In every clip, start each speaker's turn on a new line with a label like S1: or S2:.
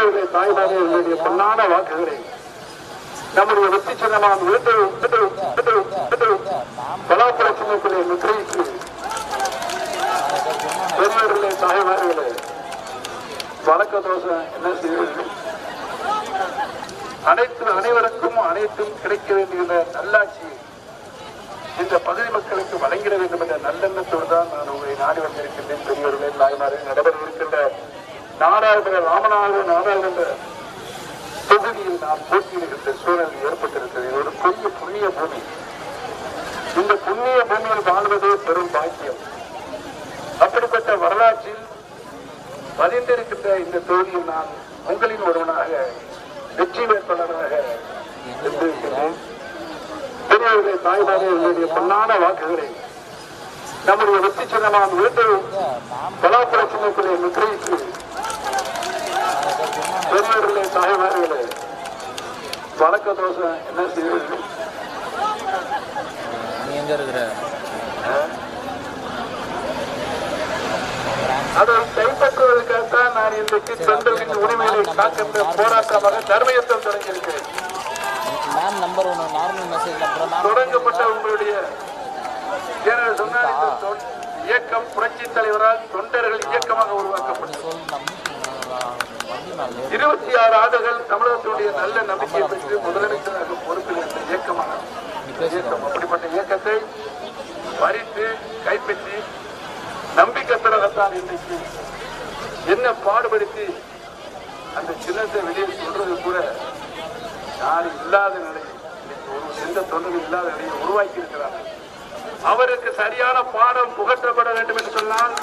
S1: பெரியவர்களை தாய்மாரே உங்களுடைய பொன்னான வாக்குகளை நம்முடைய வெற்றி சின்னமான பலாப்பழ சின்னத்திலே முத்திரைக்கு பெரியவர்களே தாய்மார்களே வணக்க தோஷம் என்ன செய்வீர்கள்? அனைவருக்கும் அனைத்தும் கிடைக்க வேண்டிய நல்லாட்சி இந்த பகுதி மக்களுக்கு வழங்கிட வேண்டும் என்ற நல்லெண்ணத்தோடு தான் நான் உங்களை நாடி வந்திருக்கின்றேன். பெரியவர்களே தாய்மார்கள் நடைபெற இருக்கின்ற நாடாளுமன்ற ராமநாதபுரம் நாடாளுமன்ற தொகுதியில் நாம் போட்டியிடுகின்ற சூழல் ஏற்பட்டிருக்கிறது. இது ஒரு பெரிய புண்ணிய பூமி. இந்த புண்ணிய பூமியில் வாழ்வதே பெரும் பாக்கியம். அப்படிப்பட்ட வரலாற்றில் பதிந்திருக்கின்ற இந்த தொகுதியில் நான் உங்களின் ஒருவனாக வெற்றி வேட்பாளராக இருந்திருக்கிறேன். பெரியவர்களை தாய்மாரே உங்களுடைய பொன்னான வாக்குகளை நம்முடைய வெற்றி சின்னமான பலாப்பழ சின்னத்திலே முத்திரைக்கு பெரியவர்களே தாய்மார்களே வணக்க தோஷம் என்ன செய்வீர்கள்? அதை கைப்பற்றுவதற்காகத்தான் நான் இன்றைக்கு பெண்களின் உரிமைகளை காக்கின்ற போராட்டமாக தர்மயுத்தம் தொடங்கியிருக்கிறேன். தொடங்கப்பட்ட உங்களுடைய இயக்கம் புரட்சி தலைவரால் தொண்டர்கள் இயக்கமாக உருவாக்கப்பட்டது. 26 ஆண்டுகள் தமிழகத்தினுடைய நல்ல நம்பிக்கையை பெற்று முதலமைச்சராக பொறுப்பில் இருந்த இயக்கமாக அப்படிப்பட்ட இயக்கத்தை பறித்து கைப்பற்றி நம்பிக்கைத்தரகத்தான் இன்றைக்கு என்ன பாடுபடுத்தி அந்த சின்னத்தை வெளியே சொல்றது கூட யாரும் இல்லாத நிலையை எந்த தொண்டர்கள் இல்லாத நிலையை உருவாக்கி இருக்கிறார்கள். அவருக்கு சரியான பாடம் புகற்றப்பட வேண்டும் என்று சொன்னால்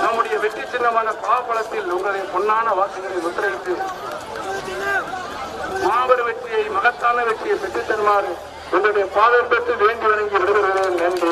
S1: நம்முடைய வெற்றி சின்னமான பாப்பளத்தில் உங்களுடைய பொன்னான வாக்குகளை முத்திரையிட்டு மாபெரும் வெற்றியை மகத்தான வெற்றியை பெற்றுத் தருமாறு உங்களுடைய பாதம் பெற்று வேண்டி வணங்கி விடுகிறேன். நன்றி.